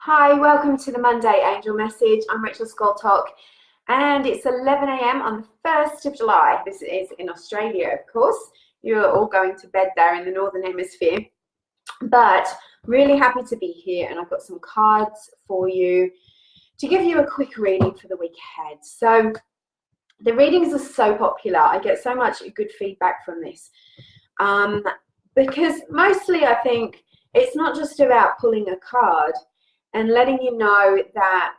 Hi, welcome to the Monday Angel Message. I'm Rachel Skoltok, and it's 11 a.m. on the 1st of July. This is in Australia, of course. You're all going to bed there in the Northern Hemisphere, but really happy to be here, and I've got some cards for you to give you a quick reading for the week ahead. So the readings are so popular. I get so much good feedback from this because mostly I think it's not just about pulling a card and letting you know that,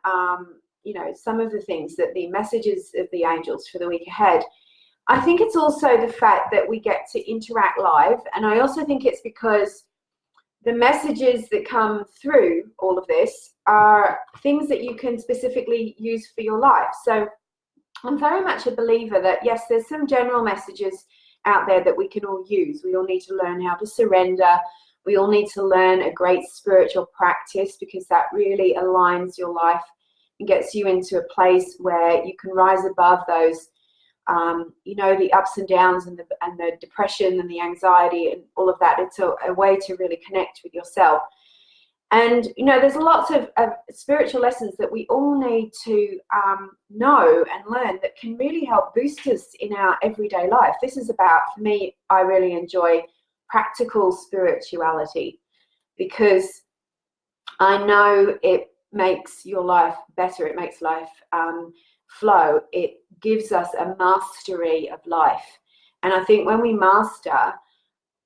some of the things that the messages of the angels for the week ahead. I think it's also the fact that we get to interact live. And I also think it's because the messages that come through all of this are things that you can specifically use for your life. So I'm very much a believer that, yes, there's some general messages out there that we can all use. We all need to learn how to surrender. We all need to learn a great spiritual practice, because that really aligns your life and gets you into a place where you can rise above those, the ups and downs and the depression and the anxiety and all of that. It's a way to really connect with yourself. And, there's lots of spiritual lessons that we all need to know and learn that can really help boost us in our everyday life. This is about, for me, I really enjoy practical spirituality, because I know it makes your life better. It makes life flow. It gives us a mastery of life. And I think when we master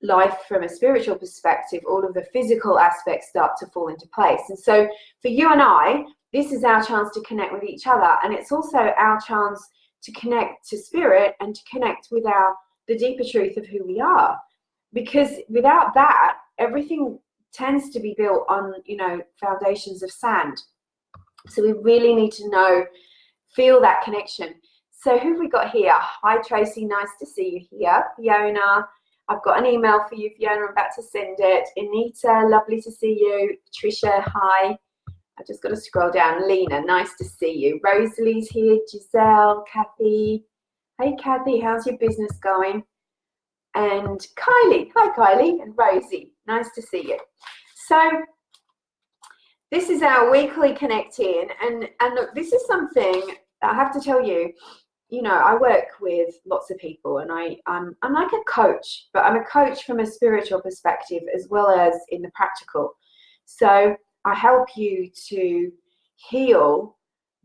life from a spiritual perspective, all of the physical aspects start to fall into place. And so for you and I, this is our chance to connect with each other. And it's also our chance to connect to spirit and to connect with the deeper truth of who we are. Because without that, everything tends to be built on, foundations of sand. So we really need to feel that connection. So who have we got here? Hi, Tracy. Nice to see you here. Fiona, I've got an email for you, Fiona. I'm about to send it. Anita, lovely to see you. Patricia, hi. I've just got to scroll down. Lena, nice to see you. Rosalie's here. Giselle, Kathy. Hey, Kathy, how's your business going? And Kylie, hi Kylie, and Rosie, nice to see you. So this is our weekly connect in, and look, this is something I have to tell you. I work with lots of people, and I'm like a coach, but I'm a coach from a spiritual perspective as well as in the practical. So I help you to heal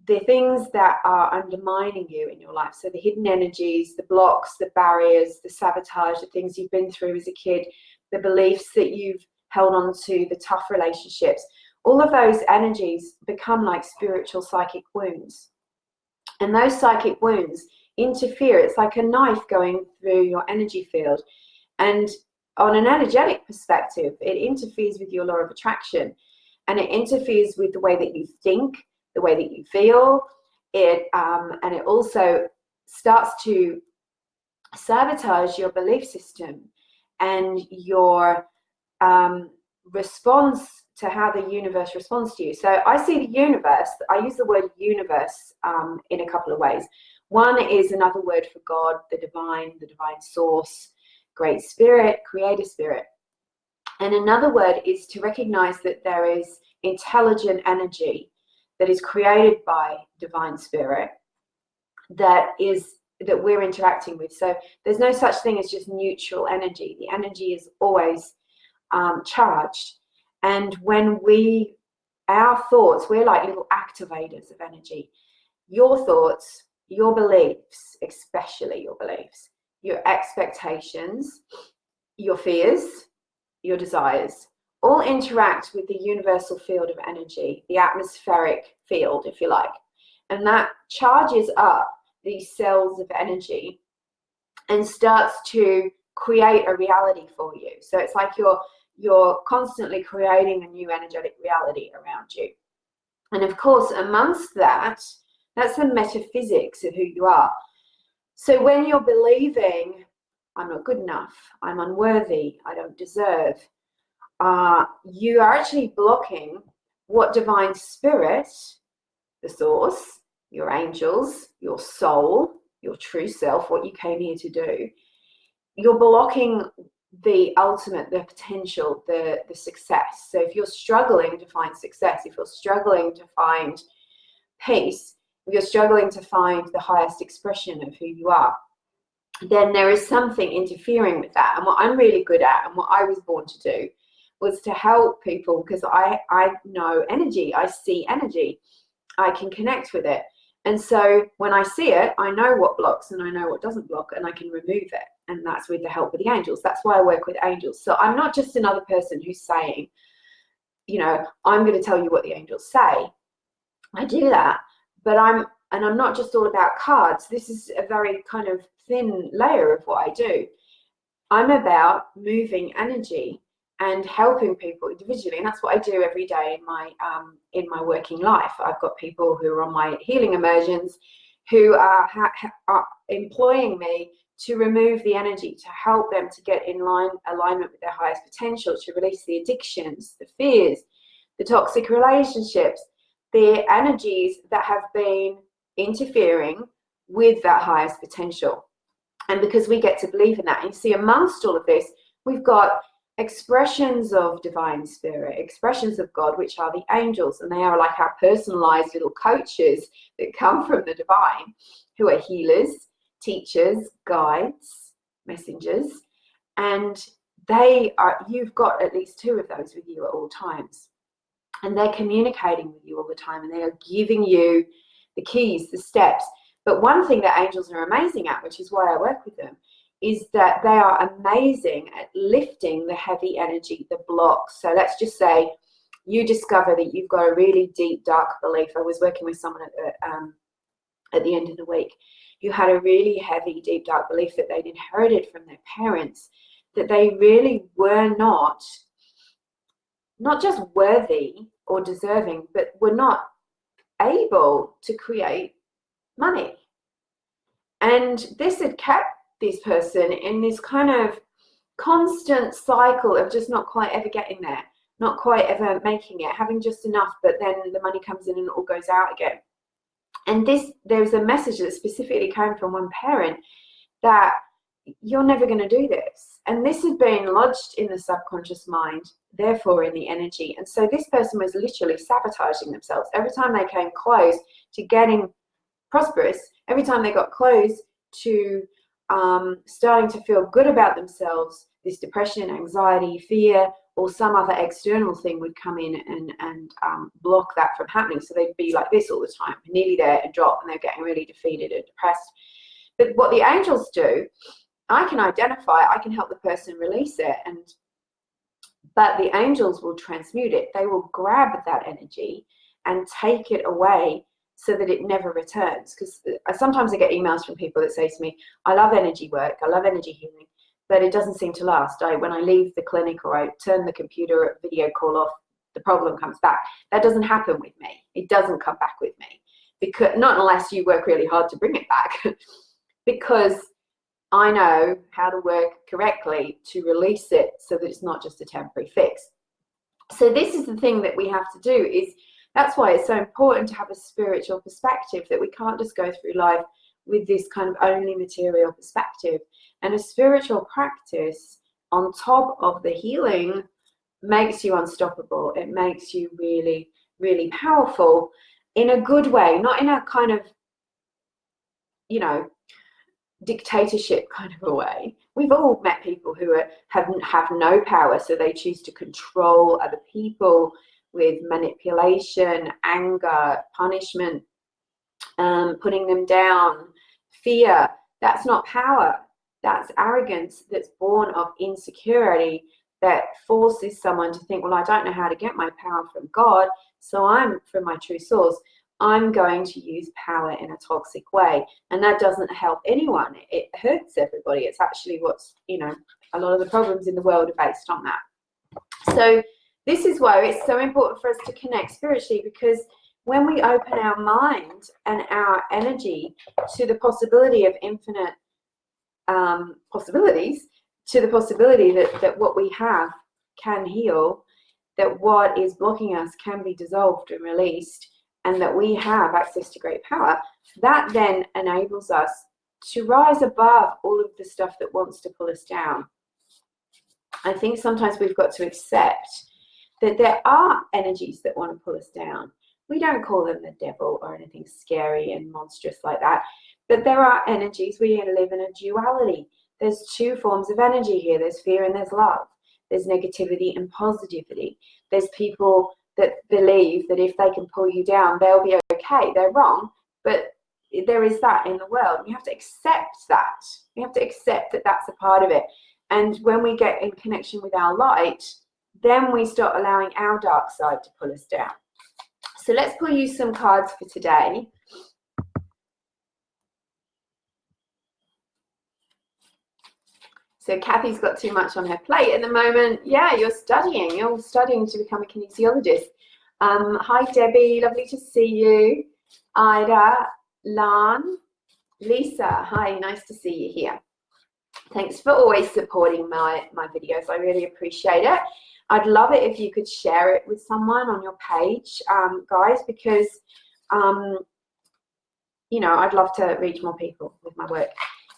the things that are undermining you in your life. So the hidden energies, the blocks, the barriers, the sabotage, the things you've been through as a kid, the beliefs that you've held on to, the tough relationships, all of those energies become like spiritual psychic wounds. And those psychic wounds interfere. It's like a knife going through your energy field. And on an energetic perspective, it interferes with your law of attraction, and it interferes with the way that you think, the way that you feel. And it also starts to sabotage your belief system and your response to how the universe responds to you. So I see the universe, I use the word universe in a couple of ways. One is another word for God, the divine source, great spirit, creator spirit. And another word is to recognize that there is intelligent energy that is created by divine spirit that we're interacting with. So there's no such thing as just neutral energy. The energy is always charged. And when our thoughts, we're like little activators of energy. Your thoughts, your beliefs, especially your beliefs, your expectations, your fears, your desires, all interact with the universal field of energy, the atmospheric field, if you like. And that charges up these cells of energy and starts to create a reality for you. So it's like you're constantly creating a new energetic reality around you. And of course, amongst that's the metaphysics of who you are. So when you're believing, I'm not good enough, I'm unworthy, I don't deserve, you are actually blocking what divine spirit, the source, your angels, your soul, your true self, what you came here to do. You're blocking the ultimate, the potential, the success. So if you're struggling to find success, if you're struggling to find peace, if you're struggling to find the highest expression of who you are, then there is something interfering with that. And what I'm really good at, and what I was born to do, was to help people, because I know energy, I see energy, I can connect with it. And so when I see it, I know what blocks and I know what doesn't block, and I can remove it. And that's with the help of the angels. That's why I work with angels. So I'm not just another person who's saying, you know, I'm going to tell you what the angels say. I do that, but I'm not just all about cards. This is a very kind of thin layer of what I do. I'm about moving energy and helping people individually, and that's what I do every day in my working life. I've got people who are on my healing immersions who are employing me to remove the energy, to help them to get in alignment with their highest potential, to release the addictions, the fears, the toxic relationships, the energies that have been interfering with that highest potential. And because we get to believe in that, and you see, amongst all of this, we've got expressions of divine spirit, expressions of God, which are the angels, and they are like our personalized little coaches that come from the divine, who are healers, teachers, guides, messengers, and you've got at least two of those with you at all times, and they're communicating with you all the time, and they are giving you the keys, the steps. But one thing that angels are amazing at, which is why I work with them, is that they are amazing at lifting the heavy energy, the blocks. So let's just say you discover that you've got a really deep, dark belief. I was working with someone at the end of the week who had a really heavy, deep, dark belief that they'd inherited from their parents, that they really were not just worthy or deserving, but were not able to create money. And this had kept this person in this kind of constant cycle of just not quite ever getting there, not quite ever making it, having just enough, but then the money comes in and it all goes out again. And there's a message that specifically came from one parent that you're never going to do this. And this had been lodged in the subconscious mind, therefore in the energy. And so this person was literally sabotaging themselves. Every time they came close to getting prosperous, every time they got close to starting to feel good about themselves, this depression, anxiety, fear, or some other external thing would come in and block that from happening. So they'd be like this all the time, nearly there and drop, and they're getting really defeated and depressed. But what the angels do, I can identify, I can help the person release it, but the angels will transmute it. They will grab that energy and take it away so that it never returns. Because sometimes I get emails from people that say to me, I love energy work, I love energy healing, but it doesn't seem to last. When I leave the clinic or I turn the computer video call off, the problem comes back. That doesn't happen with me. It doesn't come back with me, because not unless you work really hard to bring it back. Because I know how to work correctly to release it so that it's not just a temporary fix. So this is the thing that we have to do, is that's why it's so important to have a spiritual perspective, that we can't just go through life with this kind of only material perspective. And a spiritual practice on top of the healing makes you unstoppable. It makes you really, really powerful in a good way, not in a kind of, dictatorship kind of a way. We've all met people who have no power, so they choose to control other people with manipulation, anger, punishment, putting them down, fear. That's not power. That's arrogance that's born of insecurity, that forces someone to think, well, I don't know how to get my power from God, so I'm from my true source. I'm going to use power in a toxic way. And that doesn't help anyone. It hurts everybody. It's actually what's, a lot of the problems in the world are based on that. So this is why it's so important for us to connect spiritually, because when we open our mind and our energy to the possibility of infinite possibilities, to the possibility that what we have can heal, that what is blocking us can be dissolved and released, and that we have access to great power, that then enables us to rise above all of the stuff that wants to pull us down. I think sometimes we've got to accept that there are energies that want to pull us down. We don't call them the devil or anything scary and monstrous like that, but there are energies. We live in a duality. There's two forms of energy here. There's fear and there's love. There's negativity and positivity. There's people that believe that if they can pull you down, they'll be okay. They're wrong, but there is that in the world. We have to accept that. We have to accept that that's a part of it. And when we get in connection with our light, then we start allowing our dark side to pull us down. So let's pull you some cards for today. So Kathy's got too much on her plate at the moment. Yeah, you're studying to become a kinesiologist. Hi, Debbie, lovely to see you. Ida, Lan, Lisa, hi, nice to see you here. Thanks for always supporting my videos. I really appreciate it. I'd love it if you could share it with someone on your page, guys, because, you know, I'd love to reach more people with my work.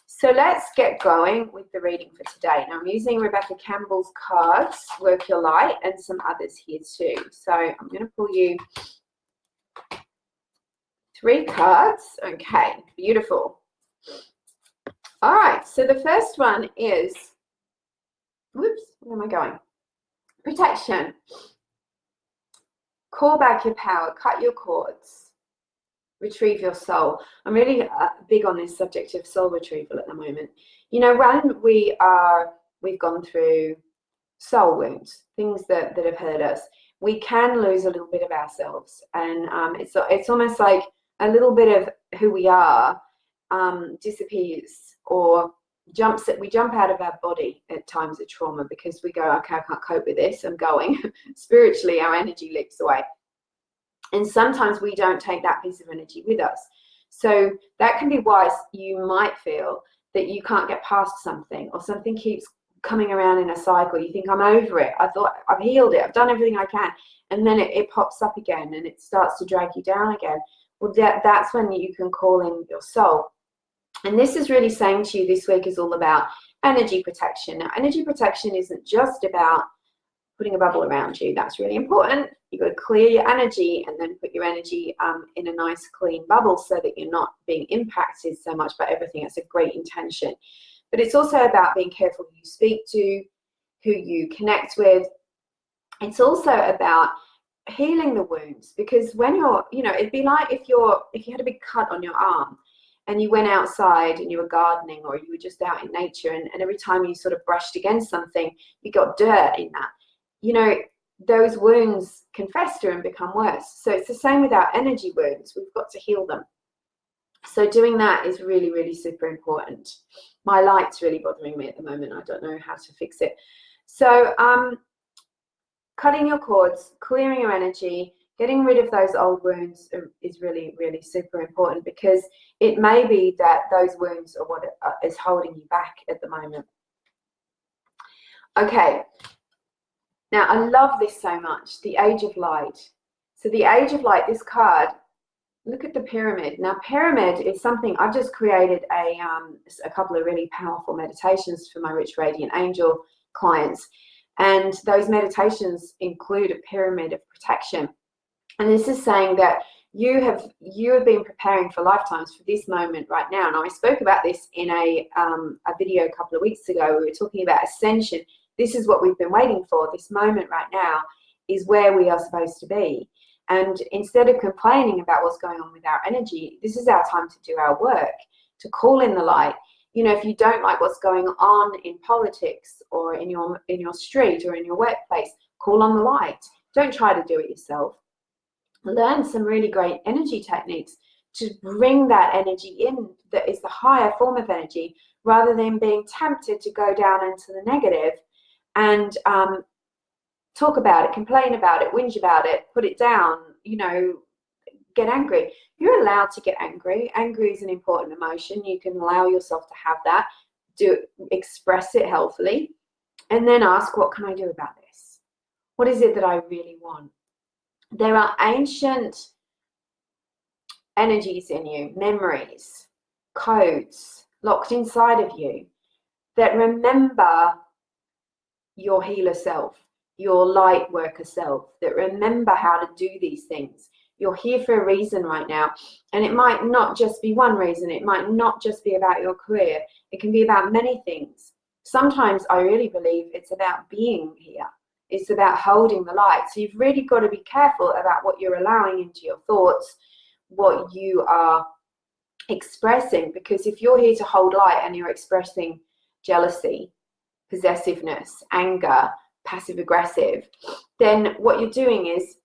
So let's get going with the reading for today. Now, I'm using Rebecca Campbell's cards, Work Your Light, and some others here too. So I'm going to pull you 3 cards. Okay, beautiful. All right, so the first one is, whoops, where am I going? Protection. Call back your power, cut your cords, retrieve your soul. I'm really big on this subject of soul retrieval at the moment. You know, when we've gone through soul wounds, things that have hurt us, we can lose a little bit of ourselves, and it's almost like a little bit of who we are disappears, or we jump out of our body at times of trauma because we go, okay, I can't cope with this, I'm going. Spiritually, our energy leaks away. And sometimes we don't take that piece of energy with us. So that can be why you might feel that you can't get past something, or something keeps coming around in a cycle. You think, I'm over it. I thought I've healed it. I've done everything I can. And then it pops up again and it starts to drag you down again. Well, that's when you can call in your soul. And this is really saying to you this week is all about energy protection. Now, energy protection isn't just about putting a bubble around you. That's really important. You've got to clear your energy and then put your energy in a nice clean bubble so that you're not being impacted so much by everything. It's a great intention. But it's also about being careful who you speak to, who you connect with. It's also about healing the wounds, because when you're, you know, it'd be like if you had a big cut on your arm and you went outside and you were gardening, or you were just out in nature, and every time you sort of brushed against something, you got dirt in that. You know, those wounds can fester and become worse. So it's the same with our energy wounds. We've got to heal them. So doing that is really, really super important. My light's really bothering me at the moment. I don't know how to fix it. So cutting your cords, clearing your energy, getting rid of those old wounds is really, really super important, because it may be that those wounds are what is holding you back at the moment. Okay. Now, I love this so much, the Age of Light. So the Age of Light, this card, look at the pyramid. Now, pyramid is something, I've just created a couple of really powerful meditations for my Rich Radiant Angel clients. And those meditations include a pyramid of protection. And this is saying that you have been preparing for lifetimes for this moment right now. And I spoke about this in a video a couple of weeks ago. We were talking about ascension. This is what we've been waiting for. This moment right now is where we are supposed to be. And instead of complaining about what's going on with our energy, this is our time to do our work, to call in the light. You know, if you don't like what's going on in politics or in your street or in your workplace, call on the light. Don't try to do it yourself. Learn some really great energy techniques to bring that energy in that is the higher form of energy, rather than being tempted to go down into the negative and talk about it, complain about it, whinge about it, put it down, you know, get angry. You're allowed to get angry. Angry is an important emotion. You can allow yourself to have that, express it healthily, and then ask, what can I do about this? What is it that I really want? There are ancient energies in you, memories, codes locked inside of you that remember your healer self, your light worker self, that remember how to do these things. You're here for a reason right now. And it might not just be one reason. It might not just be about your career. It can be about many things. Sometimes I really believe it's about being here. It's about holding the light. So you've really got to be careful about what you're allowing into your thoughts, what you are expressing, because if you're here to hold light and you're expressing jealousy, possessiveness, anger, passive aggressive, then what you're doing is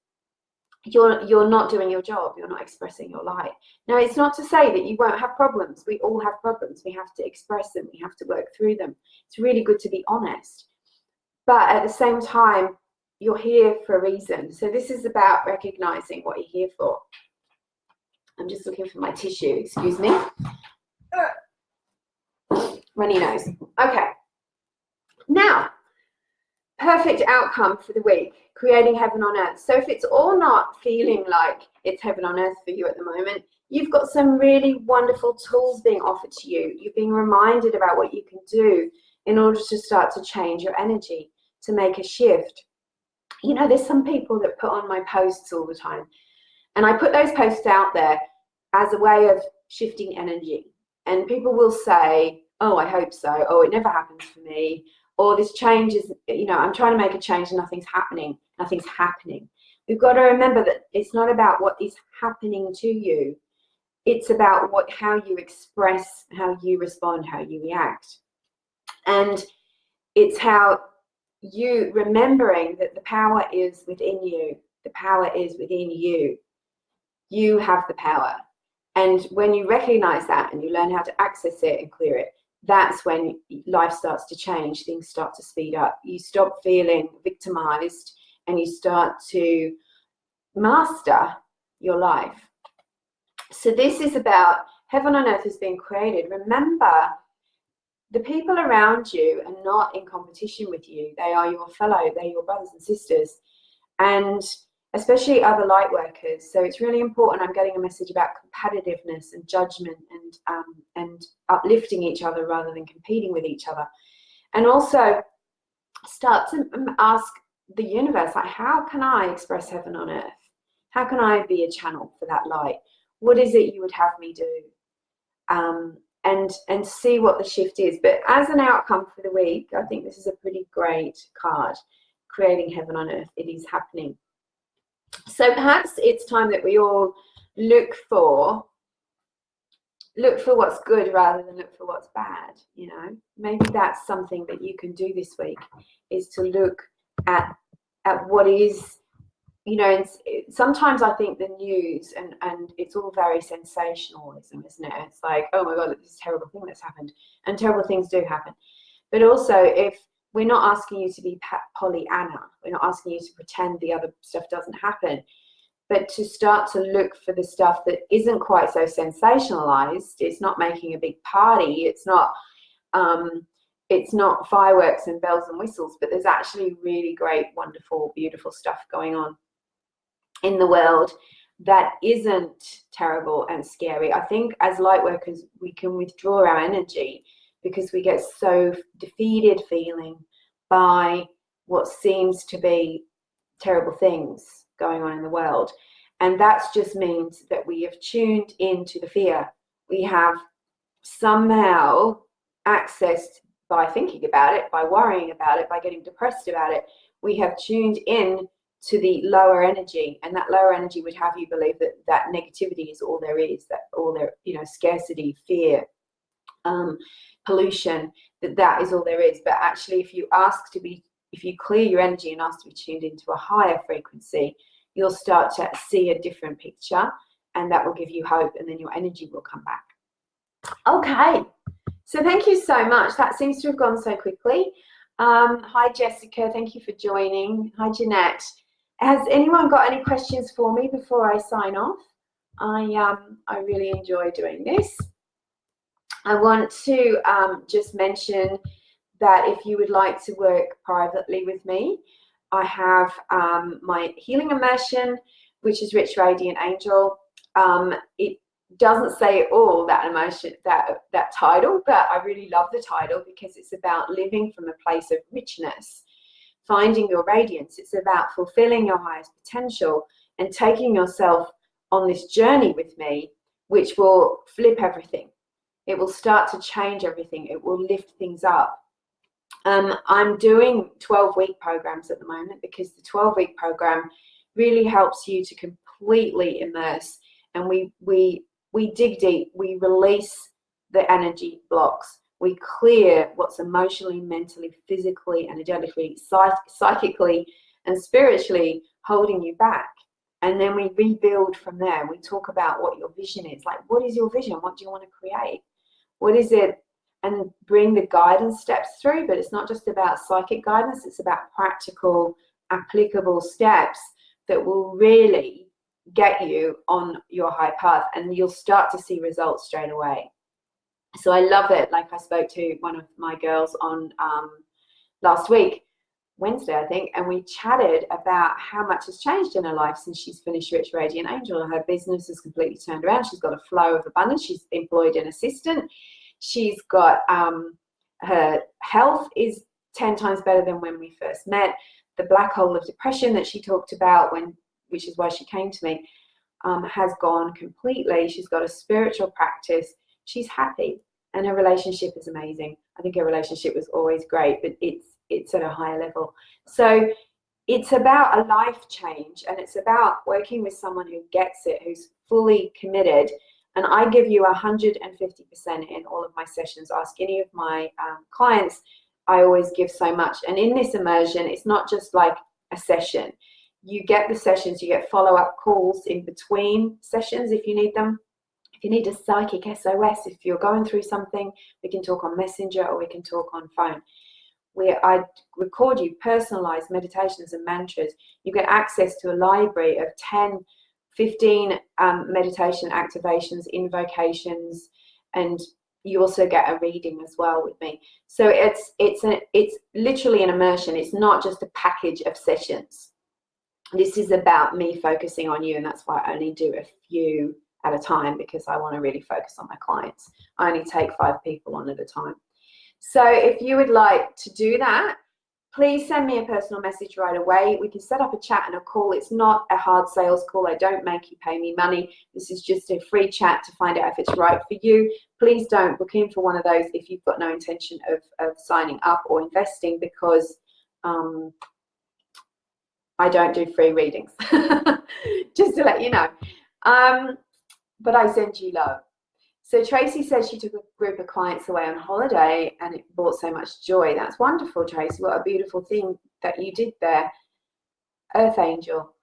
you're not doing your job. You're not expressing your light. Now, it's not to say that you won't have problems. We all have problems. We have to express them. We have to work through them. It's really good to be honest. But at the same time, you're here for a reason. So this is about recognizing what you're here for. I'm just looking for my tissue, excuse me. Runny nose. Okay. Now, perfect outcome for the week, creating heaven on earth. So if it's all not feeling like it's heaven on earth for you at the moment, you've got some really wonderful tools being offered to you. You're being reminded about what you can do in order to start to change your energy, to make a shift. You know, there's some people that put on my posts all the time, and I put those posts out there as a way of shifting energy. And people will say, oh, I hope so. Oh, it never happens for me. Or this change is, you know, I'm trying to make a change and nothing's happening. Nothing's happening. We've got to remember that it's not about what is happening to you. It's about how you express, how you respond, how you react. And it's how you remembering that the power is within you. The power is within you. You have the power. And when you recognize that and you learn how to access it and clear it, that's when life starts to change. Things start to speed up. You stop feeling victimized and you start to master your life. So this is about heaven on earth is being created. Remember, the people around you are not in competition with you. They are your fellow, they're your brothers and sisters, and especially other light workers. So it's really important. I'm getting a message about competitiveness and judgment and uplifting each other rather than competing with each other. And also start to ask the universe, like, how can I express heaven on earth? How can I be a channel for that light? What is it you would have me do? And see what the shift is. But as an outcome for the week, I think this is a pretty great card, creating heaven on earth. It is happening. So perhaps it's time that we all look for what's good rather than look for what's bad. You know, maybe that's something that you can do this week, is to look at what is, you know. And sometimes I think the news and it's all very sensationalism, isn't it? It's like, oh my God, this is a terrible thing that's happened, and terrible things do happen. But also, if we're not asking you to be Pollyanna, we're not asking you to pretend the other stuff doesn't happen, but to start to look for the stuff that isn't quite so sensationalized. It's not making a big party. It's not fireworks and bells and whistles, but there's actually really great, wonderful, beautiful stuff going on in the world that isn't terrible and scary. I think as light workers, we can withdraw our energy because we get so defeated feeling by what seems to be terrible things going on in the world. And that just means that we have tuned into the fear. We have somehow accessed, by thinking about it, by worrying about it, by getting depressed about it, we have tuned in to the lower energy, and that lower energy would have you believe that negativity is all there is, that all there, you know, scarcity, fear, pollution, that is all there is. But actually, if you clear your energy and ask to be tuned into a higher frequency, you'll start to see a different picture, and that will give you hope, and then your energy will come back. Okay, so thank you so much. That seems to have gone so quickly. Hi Jessica, thank you for joining. Hi Jeanette. Has anyone got any questions for me before I sign off? I really enjoy doing this. I want to just mention that if you would like to work privately with me, I have my healing immersion, which is Rich Radiant Angel. It doesn't say at all that emotion, that title, but I really love the title because it's about living from a place of richness. finding your radiance. It's about fulfilling your highest potential and taking yourself on this journey with me, which will flip everything. It will start to change everything. It will lift things up. I'm doing 12-week programs at the moment because the 12-week program really helps you to completely immerse, and we dig deep. We release the energy blocks. We clear what's emotionally, mentally, physically, energetically, psychically, and spiritually holding you back. And then we rebuild from there. We talk about what your vision is. Like, what is your vision? What do you want to create? What is it? And bring the guidance steps through. But it's not just about psychic guidance. It's about practical, applicable steps that will really get you on your high path. And you'll start to see results straight away. So I love it. Like, I spoke to one of my girls on last week, Wednesday, I think, and we chatted about how much has changed in her life since she's finished Rich Radiant Angel. Her business has completely turned around. She's got a flow of abundance. She's employed an assistant. She's got her health is 10 times better than when we first met. The black hole of depression that she talked about, which is why she came to me, has gone completely. She's got a spiritual practice. She's happy, and her relationship is amazing. I think her relationship was always great, but it's at a higher level. So it's about a life change, and it's about working with someone who gets it, who's fully committed. And I give you 150% in all of my sessions. Ask any of my clients. I always give so much. And in this immersion, it's not just like a session. You get the sessions, you get follow-up calls in between sessions if you need them. If you need a psychic SOS, if you're going through something, we can talk on Messenger or we can talk on phone. Where I record you personalized meditations and mantras. You get access to a library of 10, 15 meditation activations, invocations, and you also get a reading as well with me. So it's literally an immersion. It's not just a package of sessions. This is about me focusing on you, and that's why I only do a few at a time, because I want to really focus on my clients. I only take 5 people on at a time. So if you would like to do that, please send me a personal message right away. We can set up a chat and a call. It's not a hard sales call. I don't make you pay me money. This is just a free chat to find out if it's right for you. Please don't book in for one of those if you've got no intention of signing up or investing, because I don't do free readings, just to let you know. But I send you love. So Tracy says she took a group of clients away on holiday and it brought so much joy. That's wonderful, Tracy. What a beautiful thing that you did there. Earth Angel.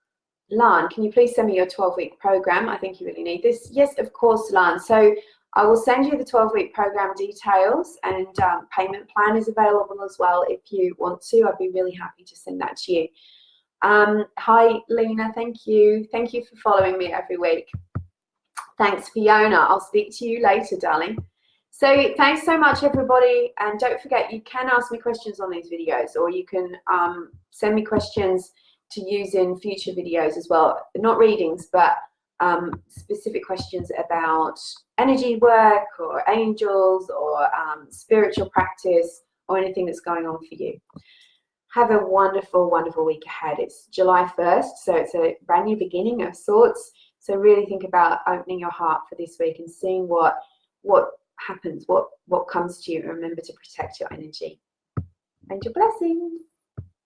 Lan, can you please send me your 12-week program? I think you really need this. Yes, of course, Lan. So I will send you the 12-week program details, and payment plan is available as well if you want to. I'd be really happy to send that to you. Hi, Lena. Thank you. Thank you for following me every week. Thanks, Fiona. I'll speak to you later, darling. So thanks so much, everybody. And don't forget, you can ask me questions on these videos, or you can send me questions to use in future videos as well. Not readings, but specific questions about energy work or angels or spiritual practice or anything that's going on for you. Have a wonderful, wonderful week ahead. It's July 1st, so it's a brand new beginning of sorts. So really think about opening your heart for this week and seeing what happens, what comes to you, and remember to protect your energy. Angel blessings.